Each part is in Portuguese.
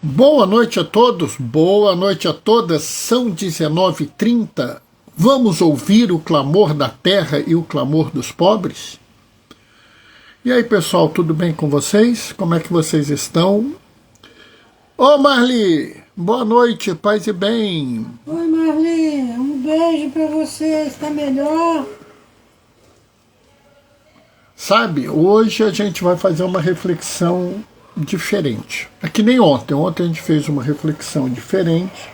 Boa noite a todos, boa noite a todas, são 19h30. Vamos ouvir o clamor da terra e o clamor dos pobres? E aí, pessoal, tudo bem com vocês? Como é que vocês estão? Ô Marli, boa noite, paz e bem. Oi Marli, um beijo pra você, está melhor? Sabe, hoje a gente vai fazer uma reflexão diferente. É que nem ontem. Ontem a gente fez uma reflexão diferente.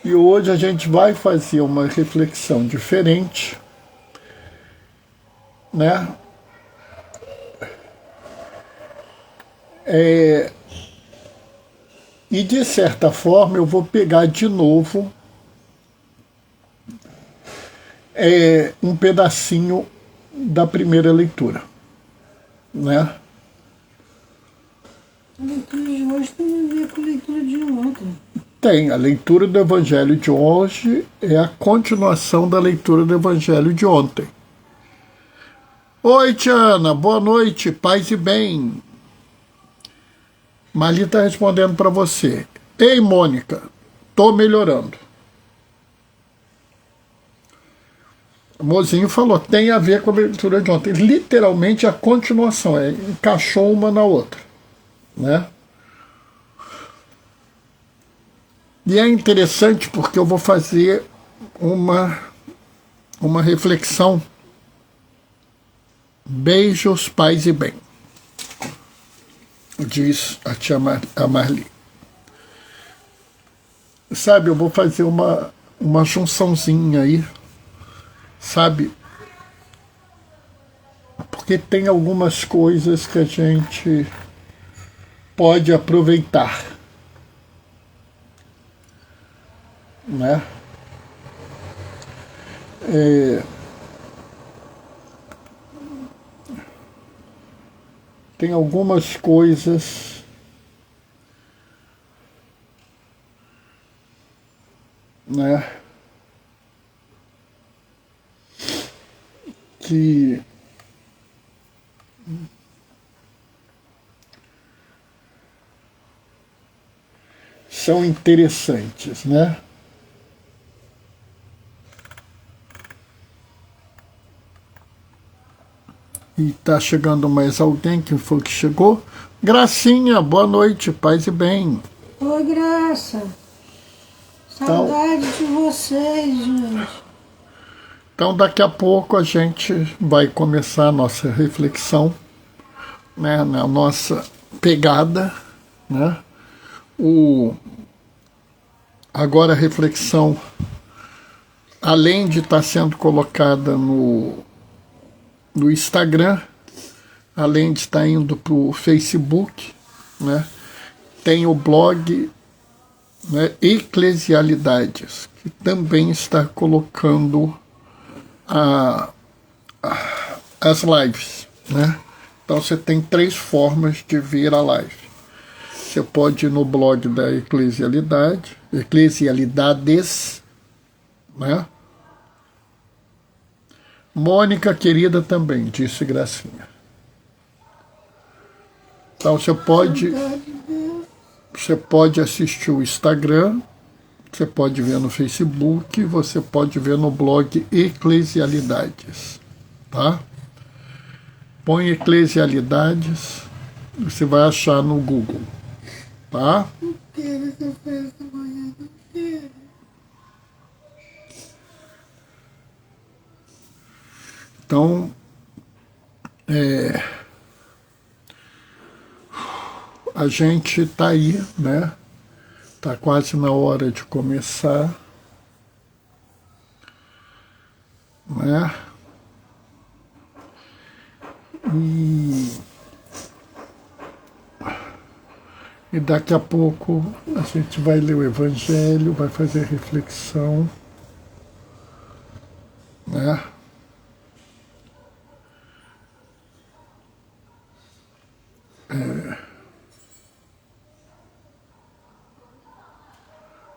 E hoje a gente vai fazer uma reflexão diferente, né? E de certa forma eu vou pegar de novo um pedacinho da primeira leitura, né? A leitura de hoje tem a ver com a leitura de ontem. Tem, a leitura do Evangelho de hoje é a continuação da leitura do Evangelho de ontem. Oi, Tiana, boa noite, paz e bem. Marli está respondendo para você. Ei, Mônica, tô melhorando. O mozinho falou, tem a ver com a leitura de ontem. Literalmente a continuação, encaixou uma na outra, né? E é interessante porque eu vou fazer uma reflexão. Beijos, paz e bem, diz a tia Marli. Sabe, eu vou fazer uma junçãozinha aí, sabe? Porque tem algumas coisas que a gente pode aproveitar, né? Tem algumas coisas né, que são interessantes, né? E tá chegando mais alguém, que foi que chegou? Gracinha, boa noite, paz e bem. Oi, Graça. Saudade de vocês, gente. Então daqui a pouco a gente vai começar a nossa reflexão, né, na nossa pegada, né? Agora a reflexão, além de estar sendo colocada no Instagram, além de estar indo para o Facebook, né, tem o blog, né, Eclesialidades, que também está colocando as lives, né? Então você tem 3 formas de ver a live. Você pode ir no blog da Eclesialidades, né? Mônica, querida, também, disse Gracinha. Então você pode assistir o Instagram, você pode ver no Facebook, você pode ver no blog Eclesialidades, tá? Põe Eclesialidades, você vai achar no Google, tá? Não quero essa festa amanhã, não quero. Então, a gente está aí, né? Está quase na hora de começar, né? E daqui a pouco a gente vai ler o Evangelho, vai fazer reflexão, né?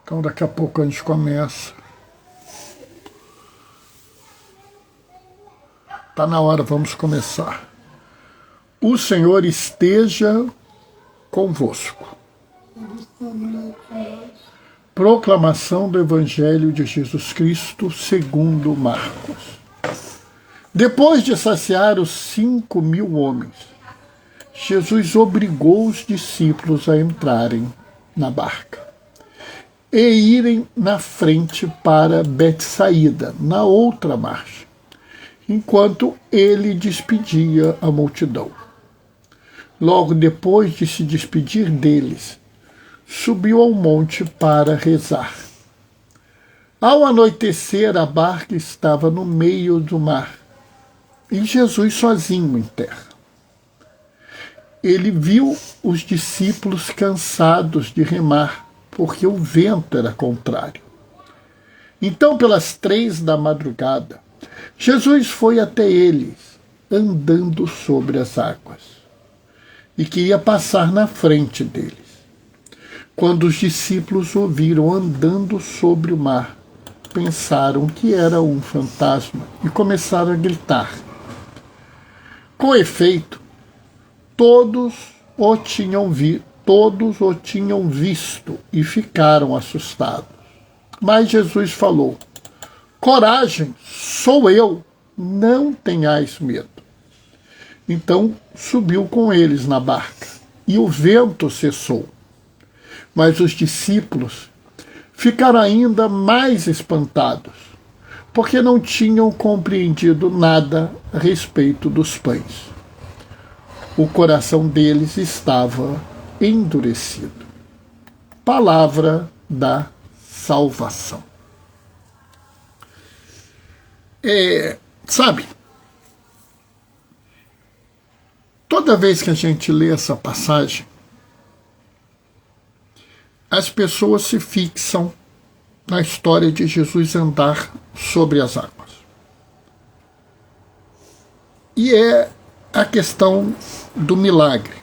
Então daqui a pouco a gente começa. Está na hora, vamos começar. O Senhor esteja convosco. Proclamação do Evangelho de Jesus Cristo segundo Marcos. Depois de saciar os 5.000 homens, Jesus obrigou os discípulos a entrarem na barca e irem na frente para Betsaída, na outra margem, enquanto ele despedia a multidão. Logo depois de se despedir deles, subiu ao monte para rezar. Ao anoitecer, a barca estava no meio do mar e Jesus sozinho em terra. Ele viu os discípulos cansados de remar, porque o vento era contrário. Então, pelas 3 da madrugada, Jesus foi até eles, andando sobre as águas, e queria passar na frente deles. Quando os discípulos o viram andando sobre o mar, pensaram que era um fantasma e começaram a gritar. Com efeito, todos o tinham visto e ficaram assustados. Mas Jesus falou: coragem, sou eu, não tenhais medo. Então subiu com eles na barca, e o vento cessou. Mas os discípulos ficaram ainda mais espantados, porque não tinham compreendido nada a respeito dos pães. O coração deles estava endurecido. Palavra da salvação. Sabe, toda vez que a gente lê essa passagem, as pessoas se fixam na história de Jesus andar sobre as águas. E é a questão do milagre,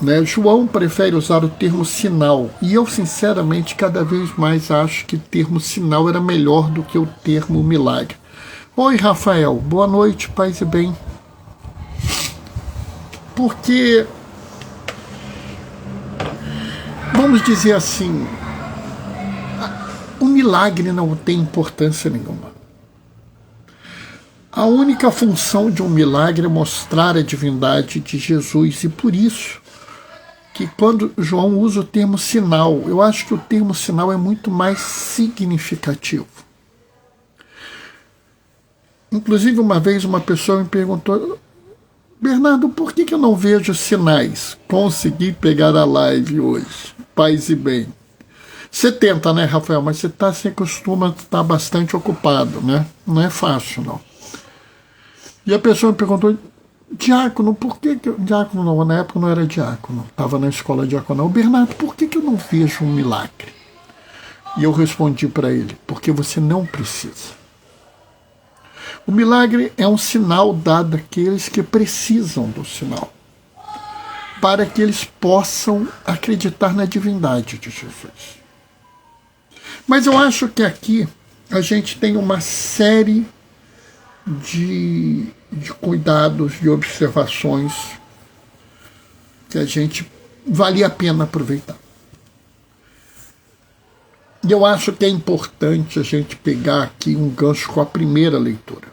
né? João prefere usar o termo sinal, e eu, sinceramente, cada vez mais acho que o termo sinal era melhor do que o termo milagre. Oi, Rafael, boa noite, paz e bem. Porque, vamos dizer assim, o milagre não tem importância nenhuma. A única função de um milagre é mostrar a divindade de Jesus, e por isso que quando João usa o termo sinal, eu acho que o termo sinal é muito mais significativo. Inclusive, uma vez uma pessoa me perguntou: Bernardo, por que eu não vejo sinais? Consegui pegar a live hoje, paz e bem. Você tenta, né, Rafael? Mas você costuma estar bastante ocupado, né? Não é fácil, não. E a pessoa me perguntou: diácono, por que eu... Diácono não, na época não era diácono, estava na escola diaconal. Bernardo, por que eu não vejo um milagre? E eu respondi para ele: porque você não precisa. O milagre é um sinal dado àqueles que precisam do sinal, para que eles possam acreditar na divindade de Jesus. Mas eu acho que aqui a gente tem uma série de cuidados, de observações que a gente vale a pena aproveitar. E eu acho que é importante a gente pegar aqui um gancho com a primeira leitura.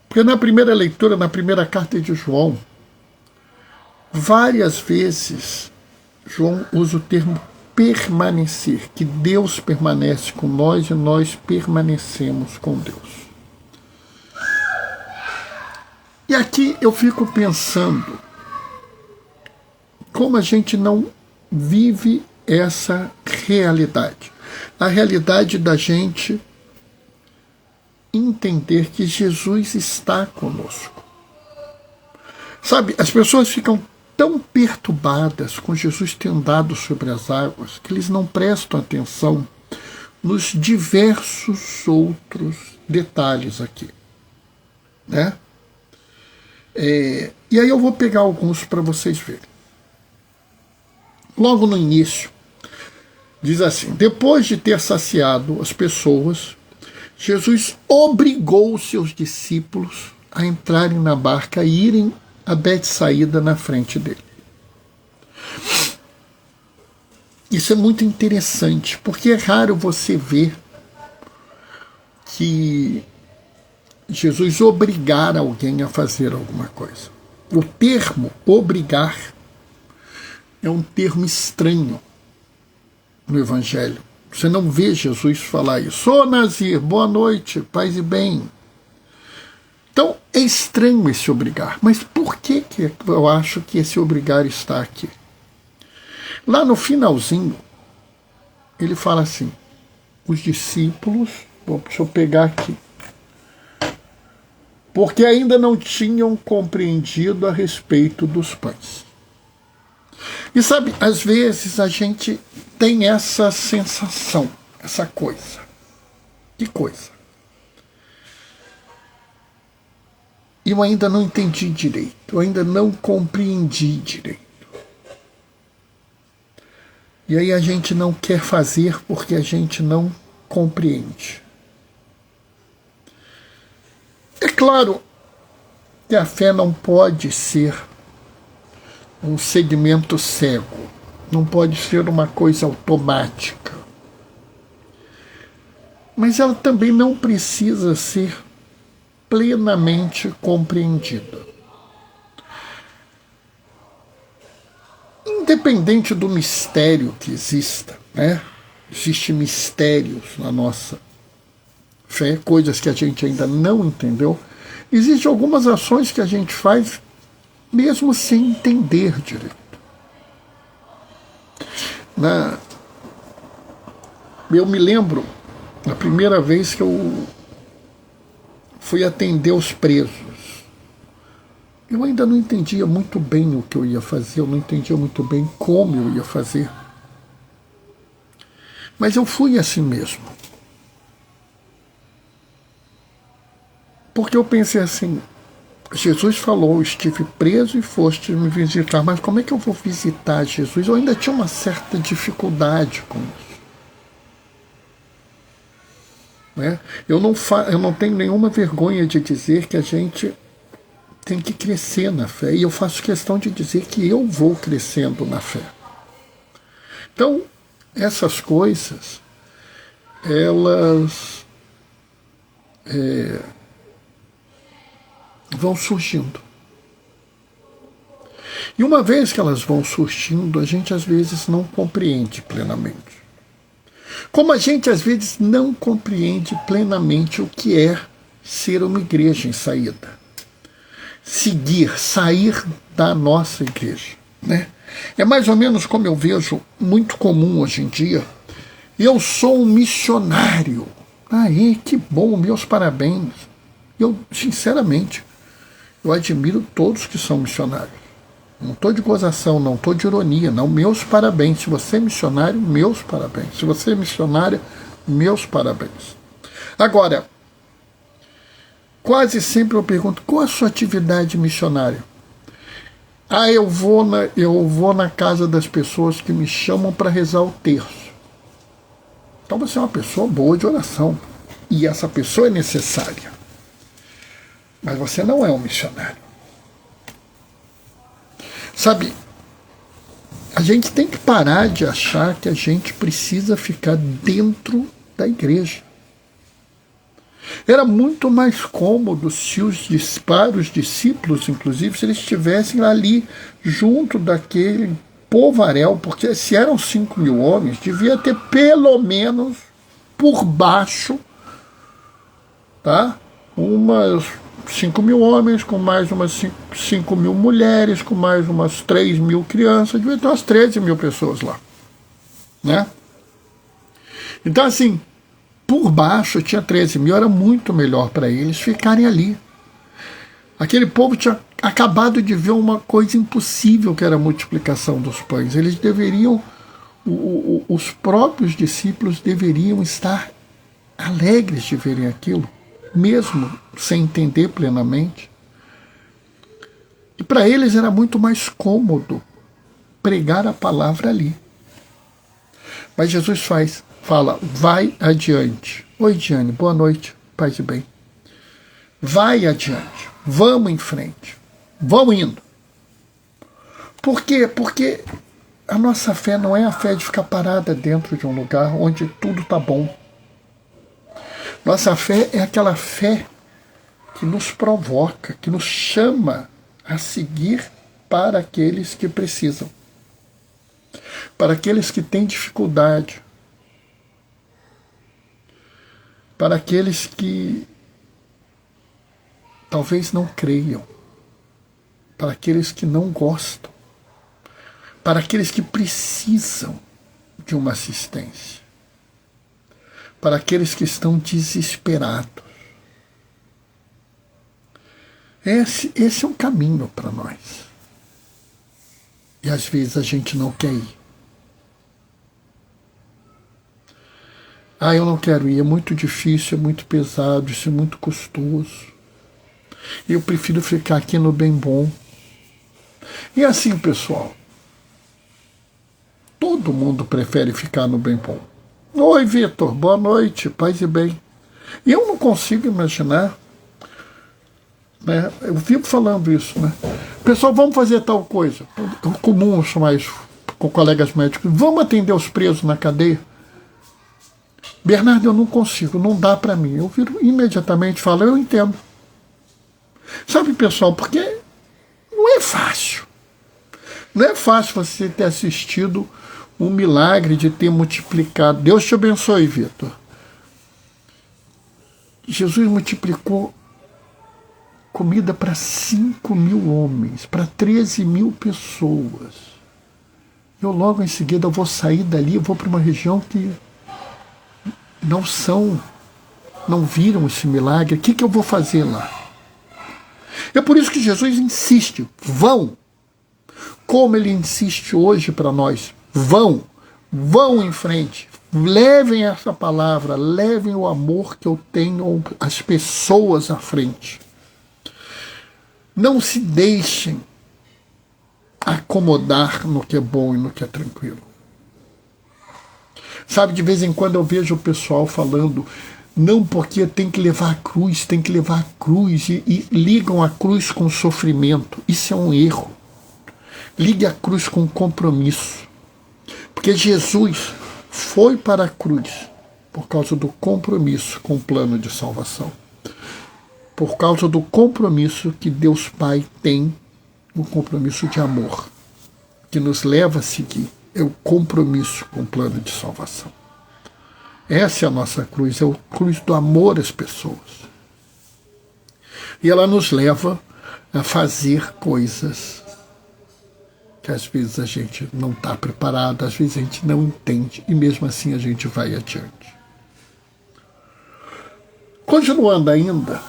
Porque na primeira leitura, na primeira carta de João, várias vezes João usa o termo permanecer, que Deus permanece com nós e nós permanecemos com Deus. E aqui eu fico pensando como a gente não vive essa realidade. A realidade da gente entender que Jesus está conosco. Sabe, as pessoas ficam tão perturbadas com Jesus ter andado sobre as águas que eles não prestam atenção nos diversos outros detalhes aqui, né? E aí eu vou pegar alguns para vocês verem. Logo no início, diz assim: depois de ter saciado as pessoas, Jesus obrigou os seus discípulos a entrarem na barca e irem a Betsaída na frente dele. Isso é muito interessante, porque é raro você ver que Jesus obrigar alguém a fazer alguma coisa. O termo obrigar é um termo estranho no Evangelho. Você não vê Jesus falar isso. Ô Nazir, boa noite, paz e bem. Então, é estranho esse obrigar. Mas por que eu acho que esse obrigar está aqui? Lá no finalzinho, ele fala assim, os discípulos, deixa eu pegar aqui, porque ainda não tinham compreendido a respeito dos pães. E sabe, às vezes a gente tem essa sensação, essa coisa. Que coisa? Eu ainda não entendi direito, eu ainda não compreendi direito. E aí a gente não quer fazer porque a gente não compreende. É claro que a fé não pode ser um segmento cego, não pode ser uma coisa automática. Mas ela também não precisa ser plenamente compreendida. Independente do mistério que exista, né? Existem mistérios na nossa fé, coisas que a gente ainda não entendeu. Existem algumas ações que a gente faz mesmo sem entender direito. Eu me lembro a primeira vez que eu fui atender os presos. Eu ainda não entendia muito bem o que eu ia fazer, eu não entendia muito bem como eu ia fazer. Mas eu fui assim mesmo. Porque eu pensei assim, Jesus falou, estive preso e foste me visitar, mas como é que eu vou visitar Jesus? Eu ainda tinha uma certa dificuldade com isso. Né? Eu não tenho nenhuma vergonha de dizer que a gente tem que crescer na fé, e eu faço questão de dizer que eu vou crescendo na fé. Então, essas coisas, elas vão surgindo. E uma vez que elas vão surgindo, a gente às vezes não compreende plenamente. Como a gente às vezes não compreende plenamente o que é ser uma igreja em saída. Sair da nossa igreja. Né? É mais ou menos como eu vejo muito comum hoje em dia. Eu sou um missionário. Aí, que bom, meus parabéns. Eu, sinceramente, eu admiro todos que são missionários. Não estou de gozação, não estou de ironia, não. Meus parabéns. Se você é missionário, meus parabéns. Se você é missionária, meus parabéns. Agora, quase sempre eu pergunto, qual a sua atividade missionária? Eu vou na casa das pessoas que me chamam para rezar o terço. Então você é uma pessoa boa de oração. E essa pessoa é necessária. Mas você não é um missionário. Sabe, a gente tem que parar de achar que a gente precisa ficar dentro da igreja. Era muito mais cômodo para os discípulos, inclusive, se eles estivessem ali junto daquele povaréu, porque se eram 5.000 homens, devia ter pelo menos por baixo, tá? Umas 5.000 homens, com mais umas 5.000 mulheres, com mais umas 3.000 crianças, devia ter umas 13.000 pessoas lá. Né? Então, assim, por baixo tinha 13.000, era muito melhor para eles ficarem ali. Aquele povo tinha acabado de ver uma coisa impossível, que era a multiplicação dos pães. Eles deveriam, os próprios discípulos deveriam estar alegres de verem aquilo, mesmo sem entender plenamente. E para eles era muito mais cômodo pregar a palavra ali. Mas Jesus fala, vai adiante. Oi, Diane, boa noite, paz e bem. Vai adiante, vamos em frente, vamos indo. Por quê? Porque a nossa fé não é a fé de ficar parada dentro de um lugar onde tudo está bom. Nossa fé é aquela fé que nos provoca, que nos chama a seguir para aqueles que precisam, para aqueles que têm dificuldade, para aqueles que talvez não creiam, para aqueles que não gostam, para aqueles que precisam de uma assistência, para aqueles que estão desesperados. Esse é um caminho para nós. E às vezes a gente não quer ir. Eu não quero ir, é muito difícil, é muito pesado, isso é muito custoso. Eu prefiro ficar aqui no bem bom. E assim, pessoal, todo mundo prefere ficar no bem bom. Oi, Vitor, boa noite, paz e bem. Eu não consigo imaginar, né? Eu vivo falando isso, né? Pessoal, vamos fazer tal coisa. É comum chamar isso com colegas médicos. Vamos atender os presos na cadeia? Bernardo, eu não consigo, não dá para mim. Eu viro imediatamente e falo, eu entendo. Sabe, pessoal, porque não é fácil. Não é fácil você ter assistido um milagre de ter multiplicado. Deus te abençoe, Vitor. Jesus multiplicou comida para 5.000 homens, para 13.000 pessoas. Eu logo em seguida vou sair dali, eu vou para uma região que não viram esse milagre. O que eu vou fazer lá? É por isso que Jesus insiste, vão. Como ele insiste hoje para nós, vão em frente, levem essa palavra, levem o amor que eu tenho às pessoas à frente. Não se deixem acomodar no que é bom e no que é tranquilo. Sabe, de vez em quando eu vejo o pessoal falando, não, porque tem que levar a cruz, e ligam a cruz com sofrimento. Isso é um erro. Ligue a cruz com compromisso. Porque Jesus foi para a cruz por causa do compromisso com o plano de salvação. Por causa do compromisso que Deus Pai tem, um compromisso de amor, que nos leva a seguir. É o compromisso com o plano de salvação. Essa é a nossa cruz, é a cruz do amor às pessoas. E ela nos leva a fazer coisas que às vezes a gente não está preparado, às vezes a gente não entende, e mesmo assim a gente vai adiante. Continuando ainda,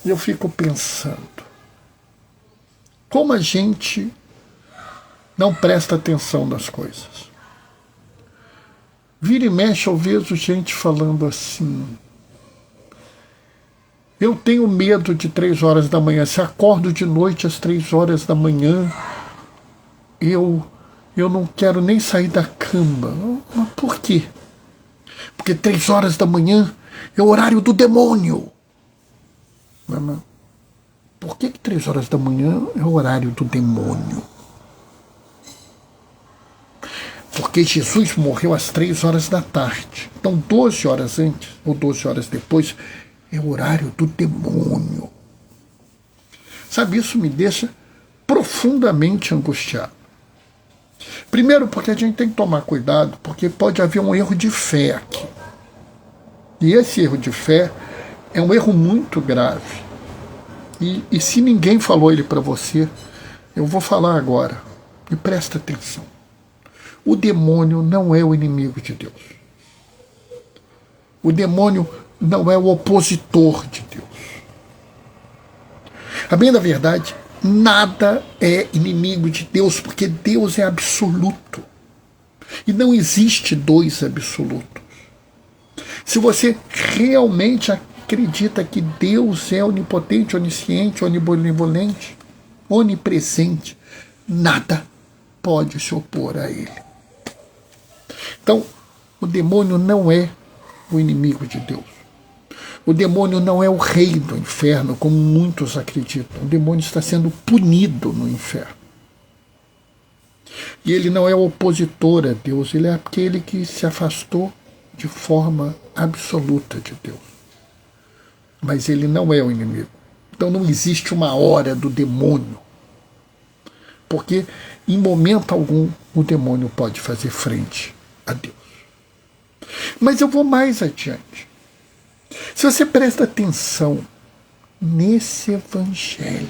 eu fico pensando, como a gente não presta atenção nas coisas. Vira e mexe, eu vejo gente falando assim, eu tenho medo de 3 horas da manhã, se acordo de noite às 3 horas da manhã, eu não quero nem sair da cama. Mas por quê? Porque 3 horas da manhã é o horário do demônio. Mas por que 3 horas da manhã é o horário do demônio? Porque Jesus morreu às 3 horas da tarde. Então 12 horas antes, ou 12 horas depois, é o horário do demônio. Sabe, isso me deixa profundamente angustiado. Primeiro, porque a gente tem que tomar cuidado, porque pode haver um erro de fé aqui. E esse erro de fé é um erro muito grave. E se ninguém falou ele para você, eu vou falar agora. E presta atenção. O demônio não é o inimigo de Deus. O demônio não é o opositor de Deus. A bem da verdade, nada é inimigo de Deus, porque Deus é absoluto. E não existe 2 absolutos. Se você realmente acredita que Deus é onipotente, onisciente, onibenevolente, onipresente, nada pode se opor a ele. Então, o demônio não é o inimigo de Deus. O demônio não é o rei do inferno, como muitos acreditam. O demônio está sendo punido no inferno. E ele não é opositor a Deus, ele é aquele que se afastou de forma absoluta de Deus. Mas ele não é o inimigo. Então não existe uma hora do demônio. Porque em momento algum o demônio pode fazer frente a Deus. Mas eu vou mais adiante. Se você presta atenção nesse evangelho,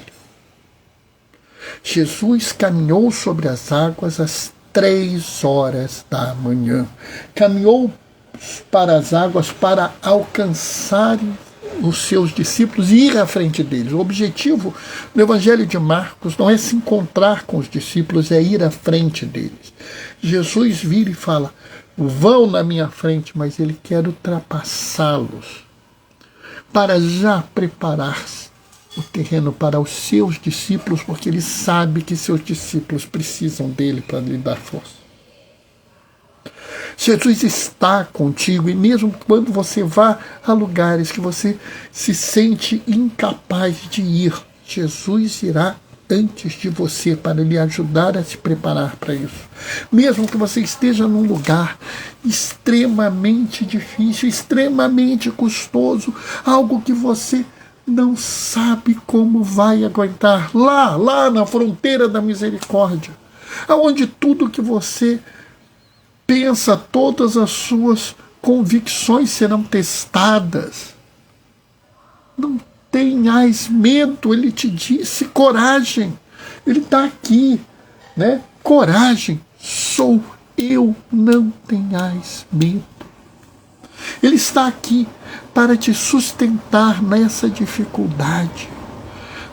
Jesus caminhou sobre as águas às 3 horas da manhã. Caminhou para as águas para alcançar os seus discípulos e ir à frente deles. O objetivo do Evangelho de Marcos não é se encontrar com os discípulos, é ir à frente deles. Jesus vira e fala, vão na minha frente, mas ele quer ultrapassá-los para já preparar o terreno para os seus discípulos, porque ele sabe que seus discípulos precisam dele para lhe dar força. Jesus está contigo, e mesmo quando você vá a lugares que você se sente incapaz de ir, Jesus irá antes de você para lhe ajudar a se preparar para isso. Mesmo que você esteja num lugar extremamente difícil, extremamente custoso, algo que você não sabe como vai aguentar, lá na fronteira da misericórdia, aonde tudo que você pensa, todas as suas convicções serão testadas. Não tenhais medo, ele te disse, coragem. Ele está aqui, né? Coragem, sou eu, não tenhais medo. Ele está aqui para te sustentar nessa dificuldade.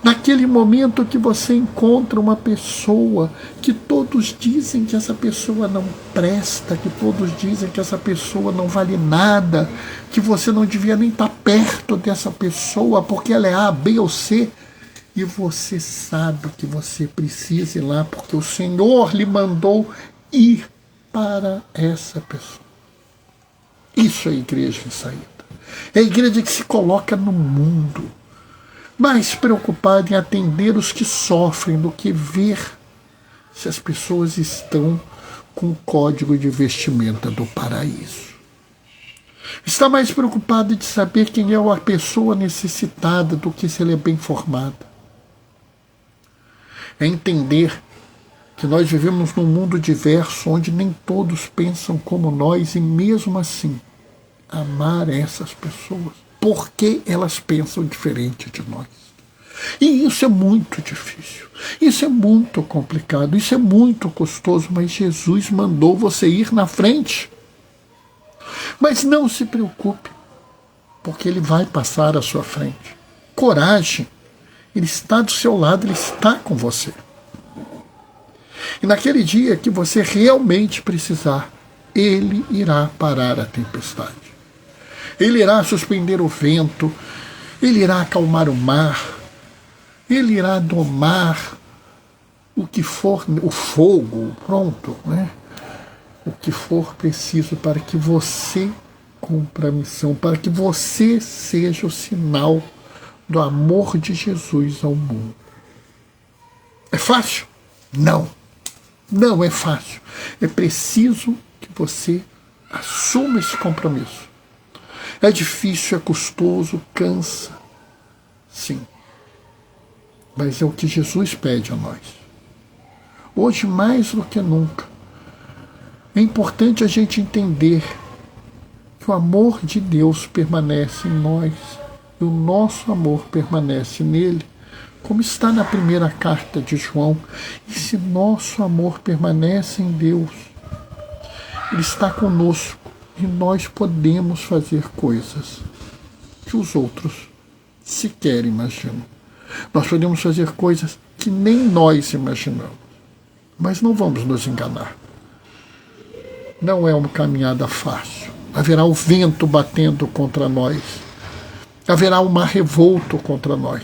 Naquele momento que você encontra uma pessoa que todos dizem que essa pessoa não presta, que todos dizem que essa pessoa não vale nada, que você não devia nem estar perto dessa pessoa porque ela é A, B ou C, e você sabe que você precisa ir lá porque o Senhor lhe mandou ir para essa pessoa. Isso é a igreja em saída. É a igreja que se coloca no mundo, mais preocupada em atender os que sofrem do que ver se as pessoas estão com o código de vestimenta do paraíso. Está mais preocupada de saber quem é a pessoa necessitada do que se ela é bem formada. É entender que nós vivemos num mundo diverso onde nem todos pensam como nós e mesmo assim amar essas pessoas porque elas pensam diferente de nós. E isso é muito difícil, isso é muito complicado, isso é muito custoso, mas Jesus mandou você ir na frente. Mas não se preocupe, porque ele vai passar à sua frente. Coragem, ele está do seu lado, ele está com você. E naquele dia que você realmente precisar, ele irá parar a tempestade. Ele irá suspender o vento, ele irá acalmar o mar, ele irá domar o que for, o fogo, pronto, né? O que for preciso para que você cumpra a missão, para que você seja o sinal do amor de Jesus ao mundo. É fácil? Não. Não é fácil. É preciso que você assuma esse compromisso. É difícil, é custoso, cansa. Sim. Mas é o que Jesus pede a nós. Hoje, mais do que nunca, é importante a gente entender que o amor de Deus permanece em nós e o nosso amor permanece nele, como está na primeira carta de João. E se nosso amor permanece em Deus, ele está conosco e nós podemos fazer coisas que os outros sequer imaginam. Nós podemos fazer coisas que nem nós imaginamos, mas não vamos nos enganar. Não é uma caminhada fácil. Haverá o vento batendo contra nós. Haverá um mar revolto contra nós.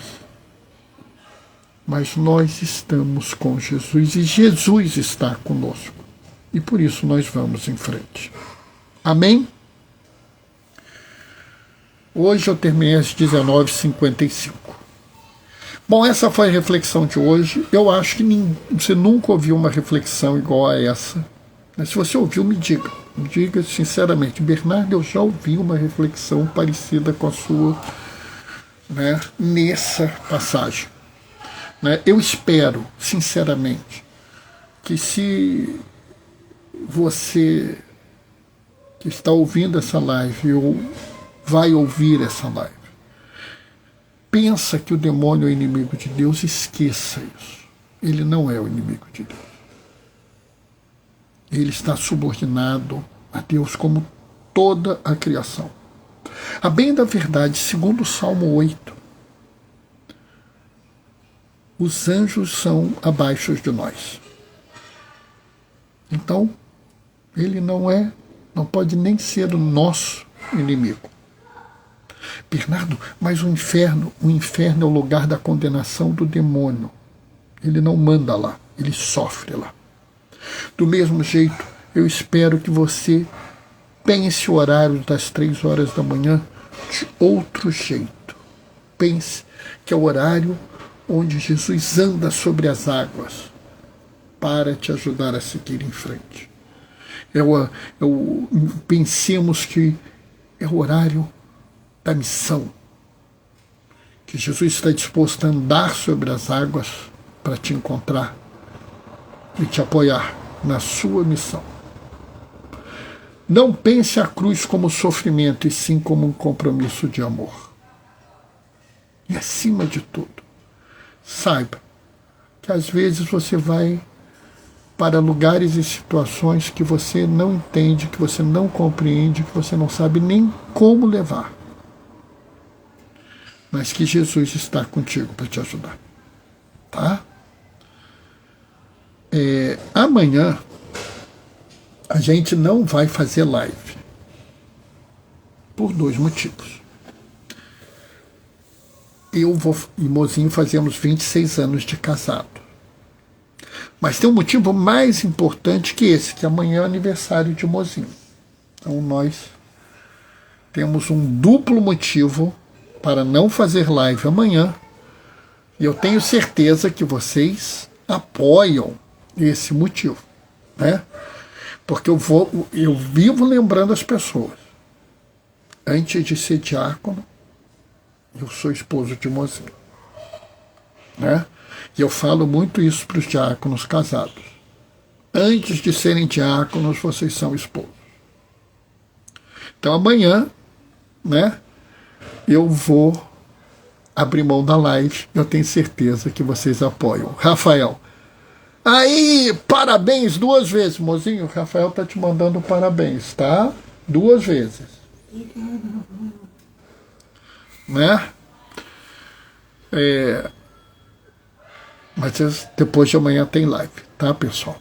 Mas nós estamos com Jesus e Jesus está conosco. E por isso nós vamos em frente. Amém? Hoje eu terminei às 19h55. Bom, essa foi a reflexão de hoje. Eu acho que você nunca ouviu uma reflexão igual a essa. Mas se você ouviu, me diga. Me diga sinceramente. Bernardo, eu já ouvi uma reflexão parecida com a sua, né, nessa passagem. Né? Eu espero, sinceramente, que se você que está ouvindo essa live ou vai ouvir essa live, pensa que o demônio é inimigo de Deus, esqueça isso. Ele não é o inimigo de Deus. Ele está subordinado a Deus como toda a criação. A bem da verdade, segundo o Salmo 8, os anjos são abaixo de nós. Então, ele não pode nem ser o nosso inimigo. Bernardo, mas o inferno é o lugar da condenação do demônio. Ele não manda lá, ele sofre lá. Do mesmo jeito, eu espero que você pense o horário das 3 horas da manhã de outro jeito. Pense que é o horário onde Jesus anda sobre as águas para te ajudar a seguir em frente. Pensemos que é o horário da missão, que Jesus está disposto a andar sobre as águas para te encontrar e te apoiar na sua missão. Não pense a cruz como sofrimento, e sim como um compromisso de amor. E acima de tudo, saiba que às vezes você vai para lugares e situações que você não entende, que você não compreende, que você não sabe nem como levar. Mas que Jesus está contigo para te ajudar. Tá? Amanhã a gente não vai fazer live. Por 2 motivos. Eu e Mozinho fazemos 26 anos de casado. Mas tem um motivo mais importante que esse, que amanhã é o aniversário de Mozinho. Então nós temos um duplo motivo para não fazer live amanhã. E eu tenho certeza que vocês apoiam esse motivo, né? Porque eu vivo lembrando as pessoas. Antes de ser diácono, eu sou esposo de Mozinho, né? E eu falo muito isso para os diáconos casados. Antes de serem diáconos, vocês são esposos. Então amanhã, né, eu vou abrir mão da live. Eu tenho certeza que vocês apoiam. Rafael, aí, parabéns 2 vezes, Mozinho. O Rafael tá te mandando parabéns, tá? 2 vezes. Né? Mas depois de amanhã tem live, tá, pessoal?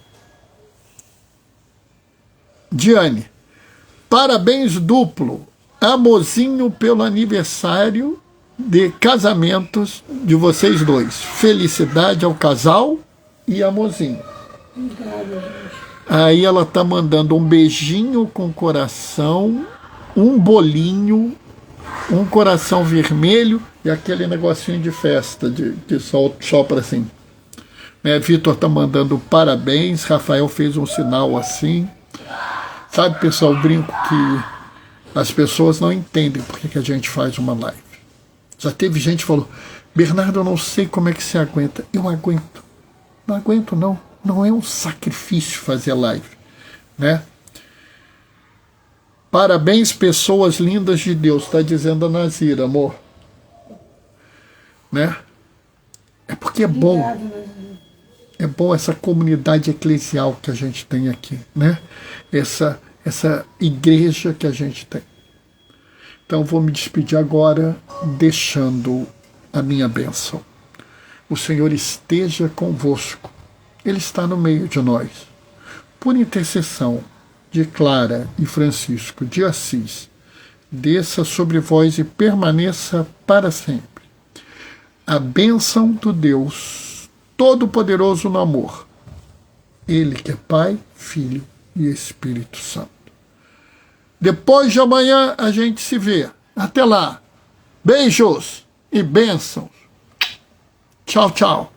Diane, parabéns duplo a Mozinho pelo aniversário de casamentos de vocês dois. Felicidade ao casal e a Mozinho. Aí ela tá mandando um beijinho com coração, um bolinho, um coração vermelho e aquele negocinho de festa que sopra assim. Vitor tá mandando parabéns, Rafael fez um sinal assim. Sabe, pessoal, brinco que as pessoas não entendem por que a gente faz uma live. Já teve gente que falou, Bernardo, eu não sei como é que você aguenta. Eu aguento. Não aguento, não. Não é um sacrifício fazer live, né? Parabéns, pessoas lindas de Deus, está dizendo a Nazira, amor. Né? É porque é bom. É bom essa comunidade eclesial que a gente tem aqui, né? Essa igreja que a gente tem. Então vou me despedir agora, deixando a minha bênção. O Senhor esteja convosco. Ele está no meio de nós. Por intercessão de Clara e Francisco de Assis, desça sobre vós e permaneça para sempre. A bênção do Deus Todo-Poderoso no amor. Ele que é Pai, Filho e Espírito Santo. Depois de amanhã a gente se vê. Até lá. Beijos e bênçãos. Tchau, tchau.